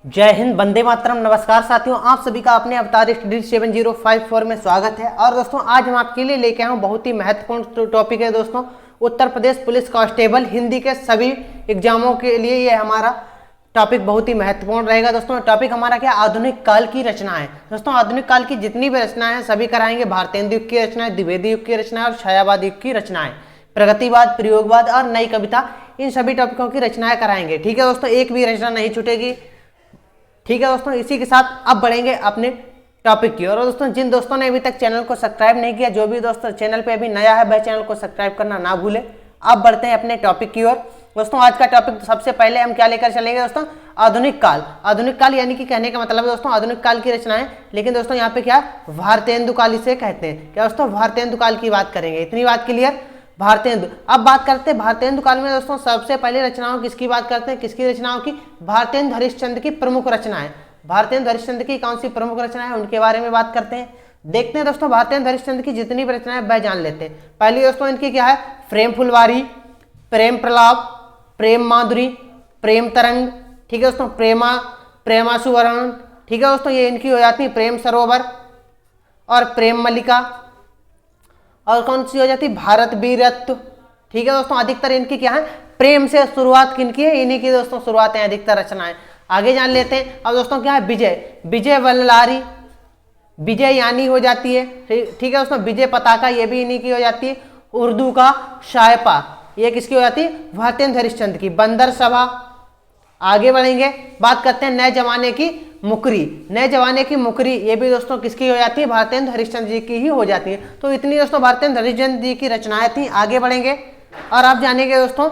जय हिंद, वंदे मातरम। नमस्कार साथियों, आप सभी का अपने अवतार स्टडी 7054 में स्वागत है। और दोस्तों आज हम आपके लिए लेके आए हूं बहुत ही महत्वपूर्ण टॉपिक है दोस्तों। उत्तर प्रदेश पुलिस कांस्टेबल हिंदी के सभी एग्जामों के लिए ये हमारा टॉपिक बहुत ही महत्वपूर्ण रहेगा दोस्तों। टॉपिक हमारा क्या, आधुनिक काल की रचनाएं। दोस्तों आधुनिक काल की जितनी भी रचनाएं हैं सभी कराएंगे। भारतेंदु युग की रचनाएं, द्विवेदी युग की रचनाएं और छायावाद युग की रचनाएं, प्रगतिवाद, प्रयोगवाद और नई कविता, इन सभी टॉपिकों की रचनाएं कराएंगे। ठीक है दोस्तों, एक भी रचना नहीं छूटेगी। ठीक है दोस्तों, इसी के साथ अब बढ़ेंगे अपने टॉपिक की और दोस्तों जिन दोस्तों ने अभी तक चैनल को सब्सक्राइब नहीं किया, जो भी दोस्तों चैनल पे अभी नया है वह चैनल को सब्सक्राइब करना ना भूले। अब बढ़ते हैं अपने टॉपिक की ओर। दोस्तों आज का टॉपिक सबसे पहले हम क्या लेकर चलेंगे दोस्तों, आधुनिक काल। आधुनिक काल यानी कि कहने का मतलब है दोस्तों आधुनिक काल की रचनाएं, लेकिन दोस्तों यहाँ पे क्या भारतेंदु काल इसे कहते हैं। क्या दोस्तों, भारतेंदु काल की बात करेंगे। इतनी बात क्लियर। भारतेंदु, अब बात करते हैं भारतेंदु काल में दोस्तों सबसे पहले रचनाओं किसकी बात करते हैं, किसकी रचनाओं की, भारतेंदु हरिश्चंद्र की प्रमुख रचनाएं। भारतेंदु हरिश्चंद्र की कौन सी प्रमुख रचना है उनके बारे में बात करते हैं। देखते हैं दोस्तों भारतेंदु हरिश्चंद्र की जितनी भी रचनाएं वह जान लेते हैं। पहली दोस्तों इनकी क्या है, प्रेम फुलवारी, प्रेम प्रलाप, प्रेम माधुरी, प्रेम तरंग। ठीक है दोस्तों, प्रेमासुवरण। ठीक है दोस्तों, ये इनकी हो जाती है प्रेम सरोवर और प्रेम मल्लिका। और कौन सी हो जाती है, भारत वीरत्व। ठीक है दोस्तों, अधिकतर इनकी क्या है, प्रेम से शुरुआत किनकी है, इन्हीं की दोस्तों शुरुआत है अधिकतर रचनाएं। आगे जान लेते हैं। अब दोस्तों क्या है, विजय, विजय वल्लरी, विजय यानी हो जाती है। ठीक है दोस्तों, विजय पताका, ये भी इन्हीं की हो जाती है। उर्दू का शायपा, ये किसकी हो जाती है, भारतेंदु हरिश्चंद्र की। बंदर सभा। आगे बढ़ेंगे, बात करते हैं नए जमाने की मुकरी। नए जमाने की मुकरी, ये भी दोस्तों किसकी हो जाती है, भारतेंदु हरिश्चंद्र जी की ही हो जाती है। तो इतनी दोस्तों भारतेंदु हरिश्चंद्र जी की रचनाएं थी। आगे बढ़ेंगे और आप जानेंगे दोस्तों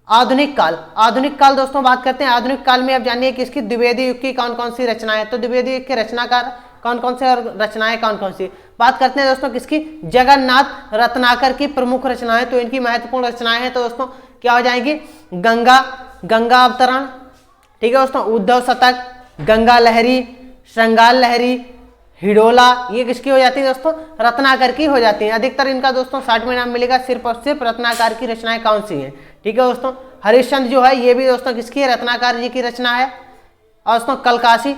आधुनिक काल। आधुनिक काल दोस्तों बात करते हैं। आधुनिक काल में अब जानिए कि इसकी द्विवेदी युग की कौन कौन सी रचनाएं। तो द्विवेदी युग के रचनाकार कौन कौन से और रचनाएं कौन कौन सी, बात करते हैं दोस्तों किसकी, जगन्नाथ रत्नाकर की प्रमुख रचनाएं। तो इनकी महत्वपूर्ण रचनाएं हैं तो दोस्तों क्या हो जाएंगी, गंगा अवतरण। ठीक है दोस्तों, उद्धव शतक, गंगा लहरी, श्रृंगार लहरी, हिडोला, ये किसकी हो जाती है दोस्तों, रत्नाकर की हो जाती है। अधिकतर इनका दोस्तों 60 में नाम मिलेगा, सिर्फ और सिर्फ रत्नाकर की रचनाएं कौन सी हैं। ठीक है दोस्तों, हरिश्चंद्र जो है ये भी दोस्तों किसकी है, रत्नाकर जी की रचना है। और दोस्तों कलकाशी,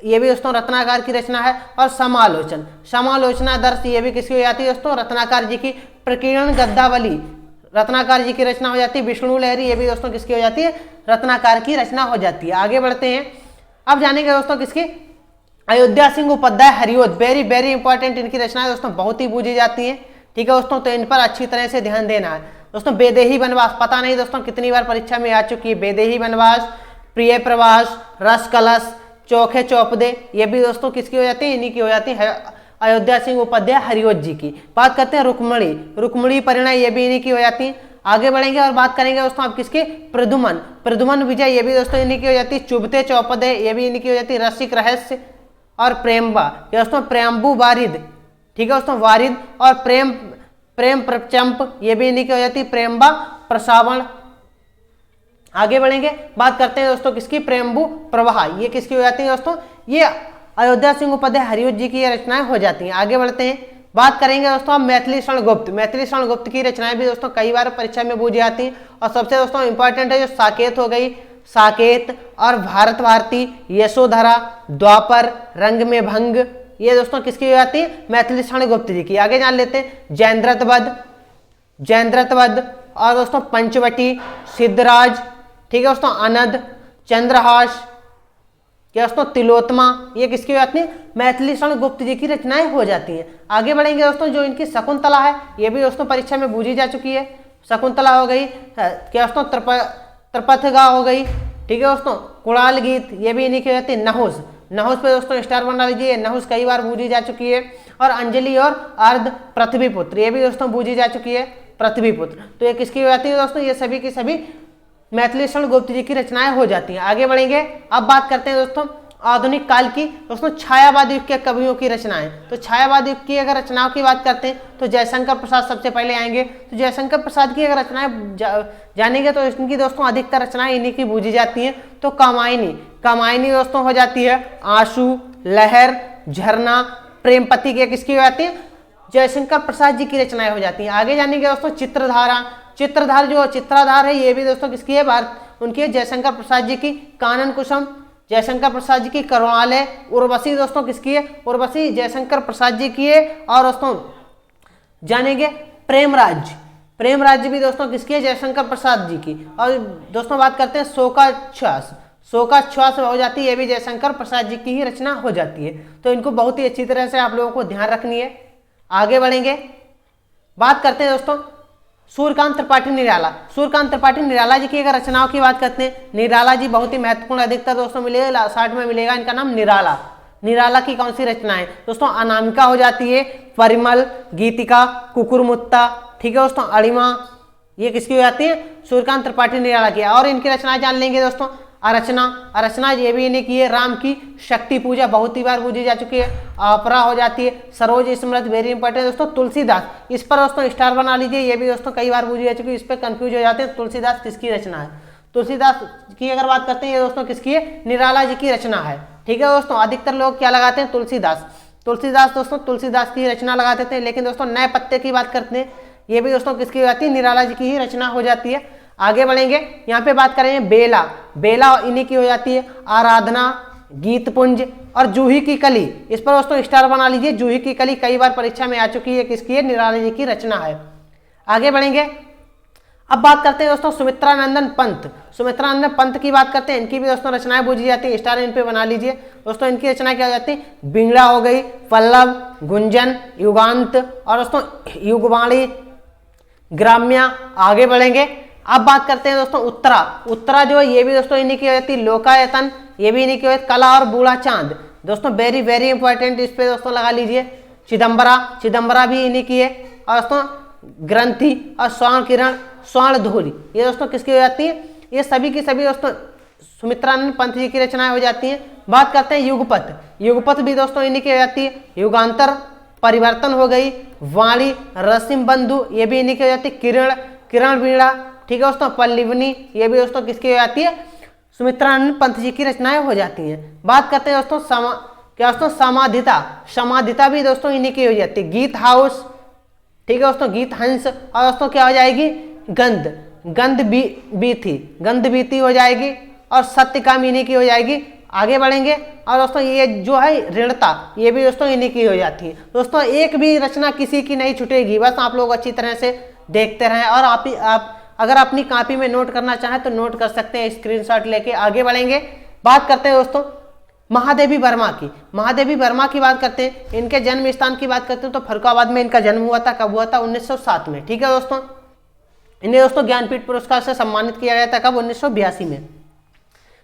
ये भी दोस्तों रत्नाकर की रचना है। और समालोचन, समालोचना दर्श, ये भी किसकी हो जाती है दोस्तों, रत्नाकर जी की। प्रकीर्णन गद्दावली, रत्नाकर जी की रचना हो जाती है। विष्णु लहरी, ये भी दोस्तों किसकी हो जाती है, रत्नाकर की रचना हो जाती है। आगे बढ़ते हैं, अब जानेंगे दोस्तों किसकी, Ayodhya Singh Upadhyay Hariaudh. Very very important इनकी रचनाएं दोस्तों बहुत ही पूछी जाती हैं। ठीक है दोस्तों, तो इन पर अच्छी तरह से ध्यान देना है दोस्तों। बेदेही वनवास, पता नहीं दोस्तों कितनी बार परीक्षा में आ चुकी है। बेदेही वनवास, प्रिय प्रवास, रस कलश, चौखे चौपदे, ये भी दोस्तों किसकी हो जाती है, इन्हीं की हो जाती है, अयोध्या सिंह उपाध्याय हरिओद जी की। बात करते हैं रुक्मणी, रुक्मणी परिणय, ये भी इन्हीं की हो जाती है। आगे बढ़ेंगे और बात करेंगे दोस्तों आप किसके, प्रद्युमन, प्रद्युमन विजय, ये भी दोस्तों इन्हीं की हो जाती है। चुभते चौपदे, ये भी इन्हीं की हो जाती है। रसिक रहस्य और प्रेमबा, ये दोस्तों प्रेम्बू वारिद। ठीक है दोस्तों, वारिद और प्रेम प्रचंप, ये भी इन्हीं की हो जाती है। प्रेमबा प्रसावण। आगे बढ़ेंगे, बात करते हैं दोस्तों किसकी, प्रेम्बू प्रवाह, ये किसकी हो जाती है दोस्तों, ये अयोध्या सिंह उपाध्याय हरिओद जी की ये रचनाएं हो जाती हैं। आगे बढ़ते हैं, बात करेंगे दोस्तों हम मैथिली शरण गुप्त। मैथिली शरण गुप्त की रचनाएं भी दोस्तों कई बार परीक्षा में पूछी जाती हैं। और सबसे दोस्तों इंपॉर्टेंट है जो साकेत हो गई, साकेत और भारत भारती, यशोधरा, द्वापर, रंग में भंग, ये दोस्तों किसकी हो जाती है, मैथिली शरण गुप्त जी की। आगे जान लेते हैं जैन्द्रतवध, जैन्द्रतवध और दोस्तों पंचवटी, सिद्धराज। ठीक है दोस्तों, अनद, चंद्रहास, क्या दोस्तों तिलोत्मा, ये किसकी हो जाती है, मैथिली शरण गुप्त जी की रचनाएं हो जाती हैं। आगे बढ़ेंगे दोस्तों जो इनकी शकुंतला है, ये भी दोस्तों परीक्षा में पूछी जा चुकी है। शकुंतला हो गई, क्या दोस्तों त्रिपथगा हो गई। ठीक है दोस्तों, कुणाल गीत, ये भी इन्हीं की हो जाती है। नहुस, नहुस पे दोस्तों स्टार बना लीजिए, नहुस कई बार पूछी जा चुकी है। और अंजलि और अर्ध पृथ्वीपुत्र, ये भी दोस्तों पूछी जा चुकी है, पृथ्वीपुत्र। तो ये किसकी हो जाती है दोस्तों, ये सभी की सभी मैथिली शरण गुप्त जी की रचनाएं हो जाती हैं। आगे बढ़ेंगे, अब बात करते हैं दोस्तों आधुनिक काल की दोस्तों छायावाद युग के कवियों की रचनाएं। तो छायावाद युग की अगर रचनाओं की बात करते हैं तो जयशंकर प्रसाद सबसे पहले आएंगे। तो जयशंकर प्रसाद की अगर रचनाएं जानेंगे तो इनकी दोस्तों अधिकतर रचनाएं इन्हीं की बूझी जाती हैं। तो कामायनी, कामायनी दोस्तों हो जाती है। आंसू, लहर, झरना, प्रेमपति की किसकी हो जाती है, जयशंकर प्रसाद जी की रचनाएं हो जाती हैं। आगे जानेंगे दोस्तों चित्रधारा, चित्रधार जो चित्राधार है ये भी दोस्तों किसकी है, भारत उनकी है, जयशंकर प्रसाद जी की। कानन कुसुम, जयशंकर प्रसाद जी की करुणालय। उर्वशी दोस्तों किसकी है? उर्वशी जयशंकर प्रसाद जी की है। और दोस्तों जानेंगे प्रेमराज, प्रेमराज भी दोस्तों किसकी है? जयशंकर प्रसाद जी की। और दोस्तों बात करते हैं शोकाश्वास, शोकाश्वास हो जाती है, ये भी जयशंकर प्रसाद जी की ही रचना हो जाती है। तो इनको बहुत ही अच्छी तरह से आप लोगों को ध्यान रखनी है। आगे बढ़ेंगे, बात करते हैं दोस्तों सूर्यकांत त्रिपाठी निराला। सूर्यकांत त्रिपाठी निराला जी की अगर रचनाओं की बात करते हैं, निराला जी बहुत ही महत्वपूर्ण, अधिकतर दोस्तों मिलेगा 60 में मिलेगा इनका नाम निराला। निराला की कौन सी रचना है दोस्तों? अनामिका हो जाती है, परिमल, गीतिका, कुकुरमुत्ता, ठीक है दोस्तों, अणिमा, ये किसकी हो जाती है? सूर्यकांत त्रिपाठी निराला की। और इनकी रचनाएं जान लेंगे दोस्तों। अरचना, अरचना ये भी इन्हें की है। राम की शक्ति पूजा बहुत ही बार पूजी जा चुकी है। अपरा हो जाती है। सरोज स्मृति वेरी इंपॉर्टेंट दोस्तों। तुलसीदास, इस पर दोस्तों स्टार बना लीजिए, ये भी दोस्तों कई बार पूजी जा चुकी है, इस पर कंफ्यूज हो जाते हैं। तुलसीदास किसकी रचना है? तुलसीदास की अगर बात करते हैं, ये दोस्तों किसकी है? निराला जी की रचना है, ठीक है दोस्तों। अधिकतर लोग क्या लगाते हैं? तुलसीदास। तुलसीदास दोस्तों तुलसीदास की रचना लगाते थे। लेकिन दोस्तों नए पत्ते की बात करते हैं, ये भी दोस्तों किसकी हो जाती है? निराला जी की ही रचना हो जाती है। आगे बढ़ेंगे, यहाँ पे बात करेंगे बेला, बेला इन्हीं की हो जाती है। आराधना, गीतपुंज और जूही की कली, इस पर दोस्तों स्टार बना लीजिए। जूही की कली कई बार परीक्षा में आ चुकी है, किसकी है? निराला जी की रचना है। आगे बढ़ेंगे, अब बात करते हैं दोस्तों सुमित्रानंदन पंत। सुमित्रानंदन पंत की बात करते हैं, इनकी भी दोस्तों रचनाएं बूझी जाती है, स्टार इन पे बना लीजिए दोस्तों। इनकी रचना क्या हो जाती है? बिंगड़ा हो गई, पल्लव, गुंजन, युगांत और दोस्तों युगवाणी, ग्राम्या। आगे बढ़ेंगे, अब बात करते हैं दोस्तों उत्तरा। उत्तरा जो है ये भी दोस्तों इन्हीं की हो जाती है। लोकायतन, ये भी इन्हीं की हो जाती है। कला और बूढ़ा चांद दोस्तों वेरी वेरी इंपॉर्टेंट, इस पे दोस्तों लगा लीजिए। चिदम्बरा, चिदम्बरा भी इन्हीं की है। और दोस्तों ग्रंथि और स्वर्ण किरण, स्वर्ण धूलि, ये दोस्तों किसकी हो जाती है? ये सभी की सभी दोस्तों सुमित्रानंद पंत जी की रचनाएं हो जाती हैं। बात करते हैं युगपत, युगपत भी दोस्तों इन्हीं की हो जाती है। युगांतर, परिवर्तन हो गई, वाणी, रसिम बंधु, ये भी इन्हीं की हो जाती है। किरण, किरण वीणा, ठीक है दोस्तों, पल्लिवनी, ये भी दोस्तों किसकी हो जाती है? सुमित्रानंद पंत जी की रचनाएं हो जाती हैं। बात करते हैं दोस्तों क्या दोस्तों समाधिता, समाधिता भी दोस्तों इन्हीं की हो जाती है। गीत हाउस, ठीक है दोस्तों, गीत हंस। और दोस्तों क्या हो जाएगी? गंध, गंध बीथी, गंध बीती हो जाएगी। और सत्यकाम इन्हीं की हो जाएगी। आगे बढ़ेंगे, और दोस्तों ये जो है ऋणता, ये भी दोस्तों इन्हीं की हो जाती है। दोस्तों एक भी रचना किसी की नहीं छूटेगी, बस आप लोग अच्छी तरह से देखते रहें। और आप अगर अपनी कॉपी में नोट करना चाहें तो नोट कर सकते हैं स्क्रीनशॉट लेके। आगे बढ़ेंगे, बात करते हैं दोस्तों महादेवी वर्मा की। महादेवी वर्मा की बात करते हैं, इनके जन्म स्थान की बात करते हैं तो फर्रुखाबाद में इनका जन्म हुआ था। कब हुआ था? 1907 में, ठीक है दोस्तों। इन्हें दोस्तों ज्ञानपीठ पुरस्कार से सम्मानित किया गया था। कब? 1982 में।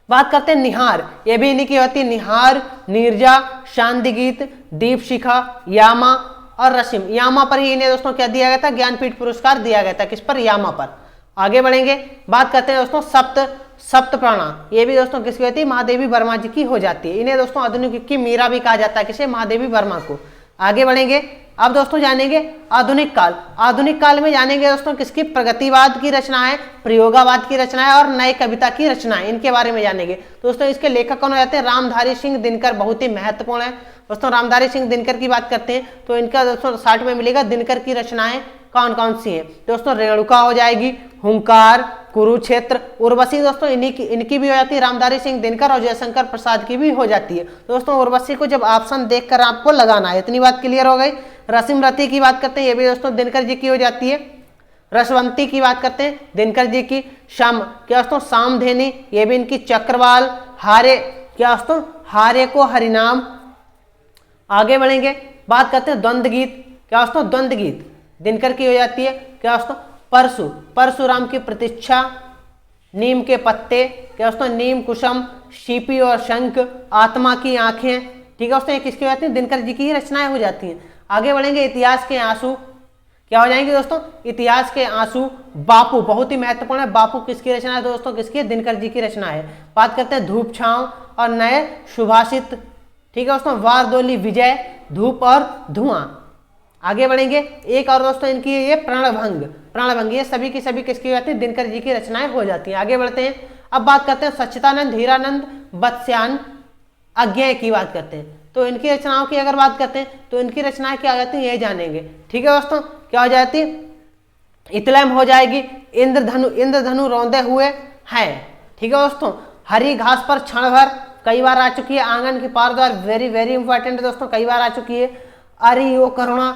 बात करते हैं निहार, ये भी इन्हीं की होती है। निहार, नीरजा, शांति गीत, दीप शिखा, यामा और रसिम। यामा पर ही इन्हें दोस्तों क्या दिया गया था? ज्ञानपीठ पुरस्कार दिया गया था। किस पर? यामा पर। आगे बढ़ेंगे, बात करते हैं दोस्तों सप्त प्राणा, ये भी दोस्तों किसकी होती है? महादेवी वर्मा जी की हो जाती है। इन्हें दोस्तों आधुनिक युग की मीरा भी कहा जाता है। किसे? महादेवी वर्मा को। आगे बढ़ेंगे, अब दोस्तों जानेंगे आधुनिक काल। आधुनिक काल में जानेंगे दोस्तों किसकी? प्रगतिवाद की रचनाएं, प्रयोगावाद की रचनाएं और नए कविता की रचनाएं, इनके बारे में जानेंगे दोस्तों। इसके लेखक कौन हो जाते हैं? रामधारी सिंह दिनकर, बहुत ही महत्वपूर्ण है दोस्तों। रामधारी सिंह दिनकर की बात करते हैं तो इनका दोस्तों 60 में मिलेगा। दिनकर की रचनाएं कौन कौन सी हैं दोस्तों? रेणुका हो जाएगी, हुंकार, कुरुक्षेत्र, उर्वशी दोस्तों इनकी भी हो जाती है। रामधारी सिंह दिनकर और जयशंकर प्रसाद की भी हो जाती है दोस्तों। उर्वशी को जब ऑप्शन देखकर आपको लगाना है, इतनी बात क्लियर हो गई। रसिम रति की बात करते हैं, ये भी दोस्तों दिनकर जी की हो जाती है। रसवंती की बात करते हैं, दिनकर जी की। शाम क्या दोस्तों? सामधेनी, ये भी इनकी। चक्रवाल, हारे क्या दोस्तों? हारे को हरिनाम। आगे बढ़ेंगे, बात करते हैं द्वंद्व गीत। क्या दोस्तों? द्वंद्व गीत दिनकर की हो जाती है। क्या दोस्तों? परशुराम की प्रतीक्षा, नीम के पत्ते, क्या दोस्तों? नीम कुसुम, सीपी और शंख, आत्मा की आंखें, ठीक है दोस्तों, ये किसकी हो जाती है? दिनकर जी की ही रचनाएं हो जाती हैं। आगे बढ़ेंगे, इतिहास के आंसू, क्या हो जाएंगे दोस्तों? इतिहास के आंसू। बापू बहुत ही महत्वपूर्ण है। बापू किसकी रचना है दोस्तों? किसकी? दिनकर जी की रचना है। बात करते हैं धूप छांव और नए सुभाषित, ठीक है दोस्तों। वारदोली विजय, धूप और धुआं। आगे बढ़ेंगे, एक और दोस्तों इनकी ये प्राणभंग, प्राणभंग, ये सभी की सभी किसकी हो जाती है? दिनकर जी की रचनाएं हो जाती हैं। आगे बढ़ते हैं, अब बात करते हैं सच्चिदानंद, हीरानंद, बत्स्यान, अज्ञेय की बात करते हैं। तो इनकी रचनाओं की अगर बात करते हैं तो इनकी रचनाएं क्या हो जाती हैं? ये जानेंगे, ठीक है दोस्तों। क्या हो जाती है? इतलैम हो जाएगी। इंद्रधनु, इंद्रधनु रौंदे हुए हैं, ठीक है दोस्तों। हरी घास पर क्षण भर, कई बार आ चुकी है। आंगन के पार द्वार वेरी वेरी इंपॉर्टेंट है दोस्तों, कई बार आ चुकी है। अरि ओ करुणा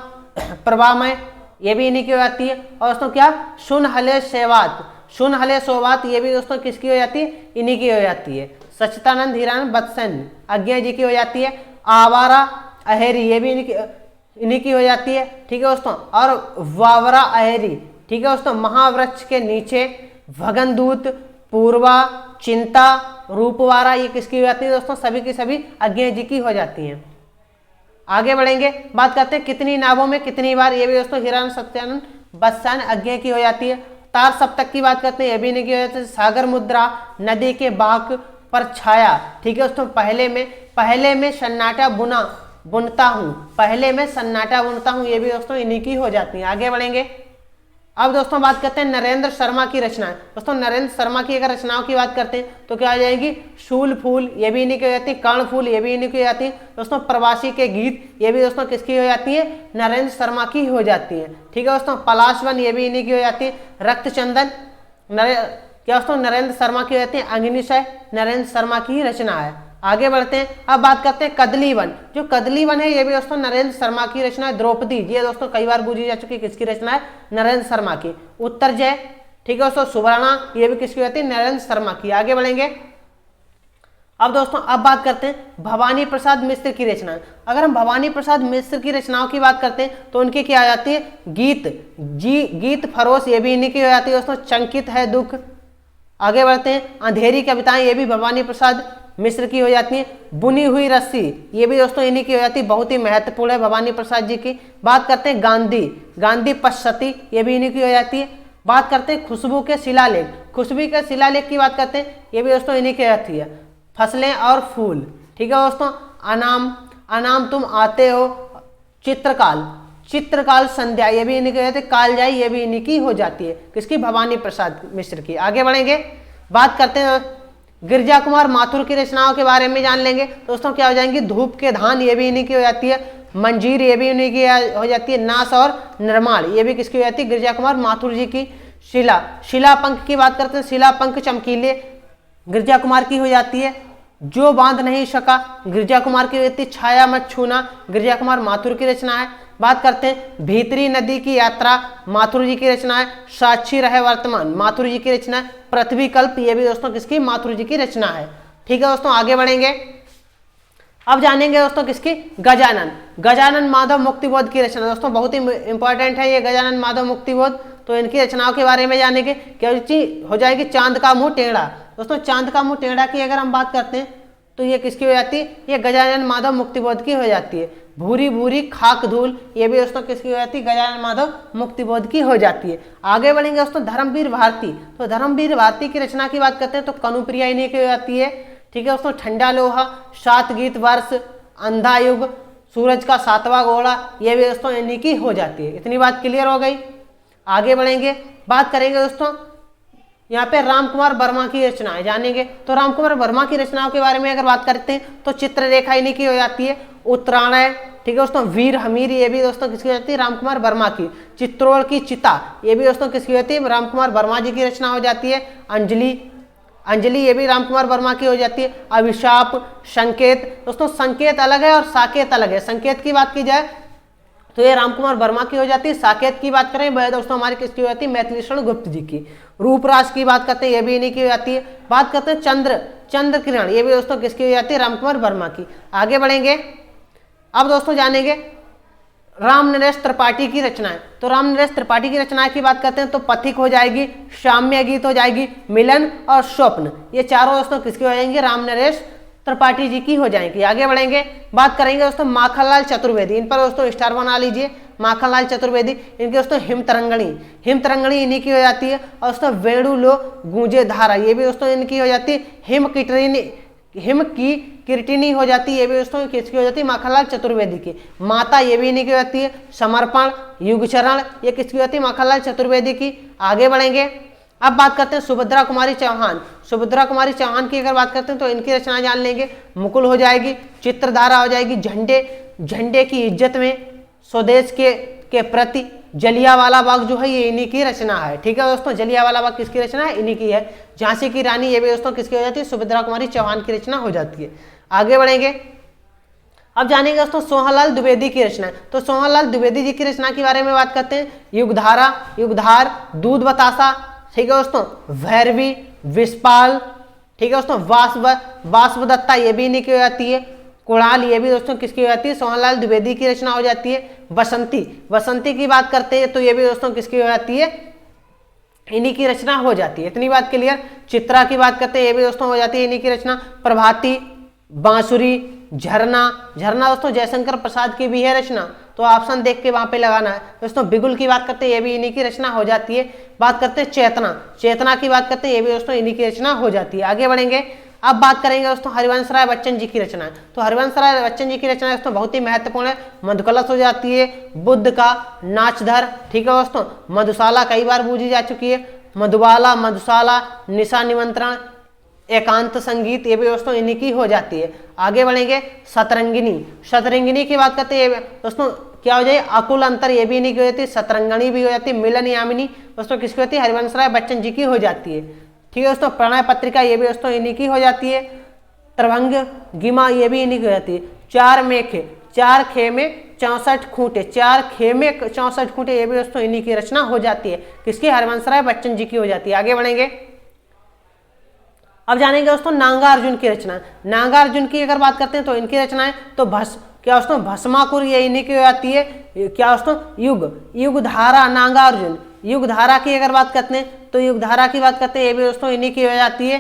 प्रभामय ये भी इन्हीं की हो जाती है। और दोस्तों क्या सुन हले सेवात, सुन हले सोवात ये भी दोस्तों किसकी हो जाती है, इन्हीं की हो जाती है। सच्चिदानंद हिरानंद बत्सन अज्ञा जी की हो जाती है। आवारा अहेरी ये भी इन्हीं की हो जाती है, ठीक है दोस्तों। और वावरा अहेरी, ठीक है दोस्तों। महावृक्ष के नीचे, भगनदूत, पूर्वा, चिंता, रूपवारा ये किसकी हो जाती है दोस्तों, सभी की सभी अज्ञा जी की हो जाती हैं। आगे बढ़ेंगे, बात करते हैं कितनी नावों में कितनी बार, ये भी दोस्तों हिरानंद सत्यानंद बत्सन अज्ञा की हो जाती है। तार सप्तक की बात करते हैं, ये भी इन्हीं की हो जाती है। सागर मुद्रा, नदी के बाक पर छाया, ठीक है दोस्तों। पहले में सन्नाटा बुनता हूं, पहले में सन्नाटा बुनता हूं ये भी दोस्तों इन्हीं की हो जाती है। आगे बढ़ेंगे, अब दोस्तों बात करते हैं नरेंद्र शर्मा की रचनाएं। दोस्तों नरेंद्र शर्मा की अगर रचनाओं की बात करते हैं तो क्या आ जाएगी, शूल फूल ये भी इन्हीं की हो जाती है। कर्ण फूल ये भी इन्हीं की हो जाती है दोस्तों। प्रवासी के गीत ये भी दोस्तों किसकी हो जाती है, नरेंद्र शर्मा की हो जाती है, ठीक है दोस्तों। पलाशवन ये भी इन्हीं की हो जाती है। रक्तचंदन क्या दोस्तों नरेंद्र शर्मा की हो जाती है। अग्निशय नरेंद्र शर्मा की ही रचना है। आगे बढ़ते हैं, अब बात करते हैं कदलीवन। जो कदलीवन है ये भी दोस्तों नरेंद्र शर्मा की रचना है। द्रौपदी ये दोस्तों कई बार पूछी जा चुकी है, किसकी रचना है, नरेंद्र शर्मा की। उत्तरजय, ठीक है दोस्तों। सुवर्णा ये भी किसकी होती है, नरेंद्र शर्मा की। आगे बढ़ेंगे, अब दोस्तों अब बात करते हैं भवानी प्रसाद मिश्र की रचनाएं। अगर हम भवानी प्रसाद मिश्र की रचनाओं की बात करते हैं तो उनकी क्या आ जाती है, गीत फरोश ये भी इन्हीं की हो जाती है दोस्तों। चंकित है दुख। आगे बढ़ते हैं, अंधेरी कविताएं ये भी भवानी प्रसाद मिश्र की हो जाती है। बुनी हुई रस्सी ये भी दोस्तों इन्हीं की हो जाती है, बहुत ही महत्वपूर्ण है भवानी प्रसाद जी की। बात करते हैं गांधी पश्चती ये भी इन्हीं की हो जाती है। बात करते हैं खुशबू के शिलालेख, खुशबू के शिलालेख की बात करते हैं, ये भी दोस्तों इन्हीं की हो जाती है। फसलें और फूल, ठीक है दोस्तों। अनाम तुम आते हो। चित्रकाल संध्या ये भी इन्हीं की हो जाती है। कालजाई ये भी इन्हीं की हो जाती है, किसकी, भवानी प्रसाद मिश्र की। आगे बढ़ेंगे, बात करते हैं गिरजा कुमार माथुर की रचनाओं के बारे में जान लेंगे दोस्तों। क्या हो जाएंगी, धूप के धान ये भी इन्हीं की हो जाती है। मंजीर ये भी इन्हीं की हो जाती है। नास और निर्माण ये भी किसकी हो जाती है, गिरजा कुमार माथुर जी की। शिलापंख की बात करते हैं, शिलापंख चमकीले गिरजा कुमार की हो जाती है। जो बांध नहीं सका गिरजा कुमार की होती है। छाया मत छूना गिरजा कुमार माथुर की रचना है। बात करते हैं भीतरी नदी की यात्रा माथुर जी की रचना है। साक्षी रहे वर्तमान माथुर जी की रचना है। पृथ्वी कल्प ये भी दोस्तों किसकी, माथुर जी की रचना है, ठीक है दोस्तों। आगे बढ़ेंगे, अब जानेंगे दोस्तों किसकी, गजानन माधव मुक्तिबोध की रचना। दोस्तों बहुत ही इंपॉर्टेंट है ये गजानन माधव मुक्तिबोध, तो इनकी रचनाओं के बारे में जानेंगे। क्या हो जाएगी, चांद का मुंह टेढ़ा। दोस्तों चांद का मुंह टेढ़ा की अगर हम बात करते हैं तो ये किसकी हो जाती है, ये गजानन माधव मुक्तिबोध की हो जाती है। भूरी भूरी खाक धूल ये भी दोस्तों किसकी हो जाती है, गजानन माधव मुक्तिबोध की हो जाती है। आगे बढ़ेंगे दोस्तों धर्मवीर भारती, तो धर्मवीर भारती की रचना की बात करते हैं तो कनुप्रिया इन्हीं की हो जाती है, ठीक है दोस्तों। ठंडा लोहा, सात गीत वर्ष, अंधा युग, सूरज का सातवां घोड़ा ये भी दोस्तों इन्हीं की हो जाती है। इतनी बात क्लियर हो गई। आगे बढ़ेंगे, बात करेंगे दोस्तों यहाँ पे राम कुमार वर्मा की रचनाएं जानेंगे। तो राम कुमार वर्मा की रचनाओं के बारे में अगर बात करते हैं तो चित्ररेखा इन्हीं की हो जाती है। उत्तरायण, ठीक है दोस्तों। वीर हमीर ये भी दोस्तों किसकी हो जाती है, राम कुमार वर्मा की। चित्तौड़ की चिता ये भी दोस्तों किसकी होती है, राम कुमार वर्मा जी की रचना हो जाती है। अंजलि ये भी राम कुमार वर्मा की हो जाती है। अभिशाप, संकेत, दोस्तों संकेत अलग है और साकेत अलग है। संकेत की बात की जाए तो ये राम कुमार वर्मा की हो जाती है। साकेत की बात करें वह दोस्तों हमारी किसकी हो जाती है, मैथिलीशरण गुप्त जी की। रूपराज की बात करते हैं ये भी इन्हीं की हो जाती है। बात करते हैं चंद्र किरण ये भी दोस्तों किसकी हो जाती है, राम कुमार वर्मा की। आगे बढ़ेंगे, अब दोस्तों जानेंगे राम नरेश त्रिपाठी की रचनाएं। तो राम नरेश त्रिपाठी की रचनाएं की बात करते हैं तो पथिक हो जाएगी, साम्य गीत हो जाएगी, मिलन और स्वप्न ये चारों दोस्तों किसकी हो जाएंगे, राम नरेश त्रिपाठी जी की हो जाएंगी। आगे बढ़ेंगे, बात करेंगे दोस्तों माखनलाल चतुर्वेदी, इन पर दोस्तों स्टार बना लीजिए। माखनलाल चतुर्वेदी इनके दोस्तों हिमतरंगणी इन्हीं की हो जाती है। और दोस्तों वेणु लो गूंजे धारा ये भी दोस्तों इनकी हो जाती है। हिम की कीर्तिनी हो जाती है ये भी दोस्तों किसकी हो जाती है, माखनलाल चतुर्वेदी की। माता ये भी इन्हीं की हो जाती है। समर्पण, युगचरण ये किसकी होती है, माखनलाल चतुर्वेदी की। आगे बढ़ेंगे, अब बात करते हैं सुभद्रा कुमारी चौहान की अगर बात करते हैं तो इनकी रचना जान लेंगे। मुकुल हो जाएगी, चित्रधारा हो जाएगी, झंडे की इज्जत में, स्वदेश के प्रति जलियांवाला बाग जो है ये इन्हीं की रचना है। ठीक है दोस्तों, जलियांवाला बाग किसकी रचना है? इन्हीं की है। झांसी की रानी ये भी दोस्तों किसकी हो जाती है? सुभद्रा कुमारी चौहान की रचना हो जाती है। आगे बढ़ेंगे, अब जानेंगे दोस्तों सोहनलाल द्विवेदी की रचना। तो सोहनलाल द्विवेदी जी की रचना के बारे में बात करते हैं। युगधारा, युगधार, दूध बतासा, ठीक है दोस्तों, भैरवी, विषपाल, ठीक है दोस्तों, वाष्पदत्ता ये भी इन्हीं की हो जाती है। कुणाल ये भी दोस्तों किसकी हो जाती है? सोहनलाल द्विवेदी की रचना हो जाती है। बसंती, बसंती की बात करते हैं तो ये भी दोस्तों किसकी हो जाती है? इन्हीं की रचना हो जाती है। इतनी बात क्लियर। चित्रा की बात करते हैं, ये भी दोस्तों हो जाती है इन्हीं की रचना। प्रभाती, बांसुरी, झरना, झरना दोस्तों जयशंकर प्रसाद की भी है रचना, तो ऑप्शन देख के वहां पे लगाना है दोस्तों। बिगुल की बात करते हैं, ये भी इन्हीं की रचना हो जाती है। बात करते हैं चेतना, चेतना की बात करते हैं, ये भी दोस्तों इन्हीं की रचना हो जाती है। आगे बढ़ेंगे, अब बात करेंगे दोस्तों हरिवंश राय बच्चन जी की रचना। तो हरिवंश राय बच्चन जी की रचना दोस्तों बहुत ही महत्वपूर्ण है। मधुकलश हो जाती है, बुद्ध का नाचधर, ठीक है दोस्तों, मधुशाला कई बार पूछी जा चुकी है, मधुबाला, मधुशाला, निशा निमंत्रण, एकांत संगीत, ये भी दोस्तों इन्हीं की हो जाती है। आगे बढ़ेंगे, शतरंगिनी, शतरंगिनी की बात करते हैं दोस्तों क्या हो जाए? अकुल अंतर, ये भी इन्हीं की हो जाती है। शतरंगणी भी हो जाती है। मिलन यामिनी दोस्तों किसकी होती है? हरिवंश राय बच्चन जी की हो जाती है। ठीक है दोस्तों, प्रणय पत्रिका ये भी दोस्तों इन्हीं की हो जाती है। त्रिभंग गिमा ये भी इन्हीं की हो जाती है। चार मेखे, चार खेमे 64 खूंटे, चार खेमे 64 खूंटे, ये भी दोस्तों इन्हीं की रचना हो जाती है। किसकी? हरिवंश राय बच्चन जी की हो जाती है। आगे बढ़ेंगे, अब जानेंगे दोस्तों नागार्जुन की रचना। नागार्जुन की अगर बात करते हैं तो इनकी रचनाएं तो क्या दोस्तों भस्माकुर ये इन्हीं की हो जाती है। क्या दोस्तों? युगधारा, नागार्जुन, युगधारा की अगर बात करते हैं तो युगधारा की बात करते हैं, ये भी दोस्तों इन्हीं की हो जाती है।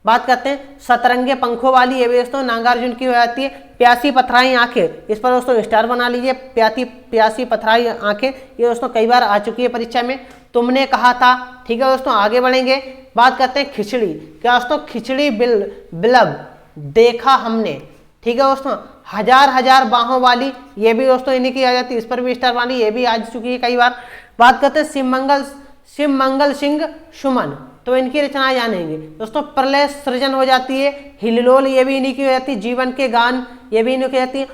बात करते हैं सतरंगे पंखों वाली, ये भी दोस्तों नागार्जुन की हो जाती है। प्यासी पथराई आंखें, इस पर दोस्तों स्टार बना लीजिए। प्यासी पथराई आंखें ये दोस्तों कई बार आ चुकी है परीक्षा में। तुमने कहा था, ठीक है दोस्तों। आगे बढ़ेंगे, बात करते हैं खिचड़ी। क्या दोस्तों? खिचड़ी बिलब देखा हमने, ठीक है दोस्तों। हजार हजार बाहों वाली, ये भी दोस्तों इन्हीं की आ जाती है। इस पर भी स्टार वाली, ये भी आ चुकी है कई बार। बात करते हैं शिव मंगल सिंह सुमन, तो इनकी रचनाएं जानेंगे दोस्तों। प्रलय सृजन हो जाती है। हिललोल ये भी इन्हीं की हो जाती है। जीवन के गान ये भी इन्हीं की जाती है।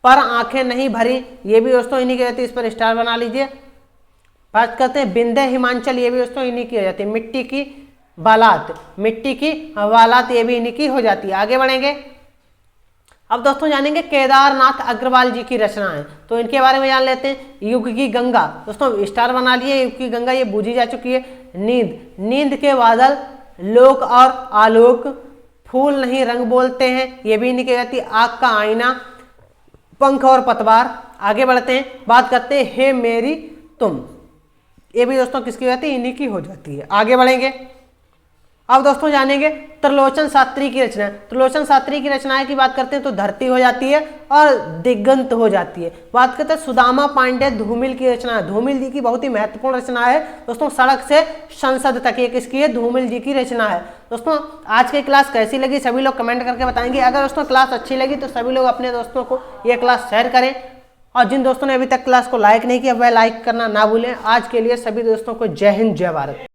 पर आंखें नहीं भरी, ये भी दोस्तों इन्हीं की जाती है। इस पर स्टार बना लीजिए। बात करते हैं विंध्य हिमांचल, ये भी दोस्तों इन्हीं की हो जाती है। मिट्टी की बालात, मिट्टी की बालात ये भी इन्हीं की हो जाती है। आगे बढ़ेंगे, अब दोस्तों जानेंगे केदारनाथ अग्रवाल जी की रचना है, तो इनके बारे में जान लेते हैं। युग की गंगा दोस्तों स्टार बना लिए। युग की गंगा ये बूझी जा चुकी है। नींद, नींद के बादल, लोक और आलोक, फूल नहीं रंग बोलते हैं, ये भी इन्हीं की जाती है। आग का आईना, पंख और पतवार। आगे बढ़ते हैं, बात करते हैं हे मेरी तुम, ये भी दोस्तों किसकी हो जाती है? इन्हीं की हो जाती है। आगे बढ़ेंगे, अब दोस्तों जानेंगे त्रिलोचन शास्त्री की रचना। त्रिलोचन शास्त्री की रचनाएं की बात करते हैं तो धरती हो जाती है और दिगंत हो जाती है। बात करते हैं सुदामा पांडे धूमिल की रचना। धूमिल जी की बहुत ही महत्वपूर्ण रचना है दोस्तों। सड़क से संसद तक ये किसकी है? धूमिल जी की रचना है। दोस्तों आज की क्लास कैसी लगी सभी लोग कमेंट करके बताएंगे। अगर दोस्तों क्लास अच्छी लगी तो सभी लोग अपने दोस्तों को ये क्लास शेयर करें, और जिन दोस्तों ने अभी तक क्लास को लाइक नहीं किया वह लाइक करना ना भूलें। आज के लिए सभी दोस्तों को जय हिंद, जय भारत।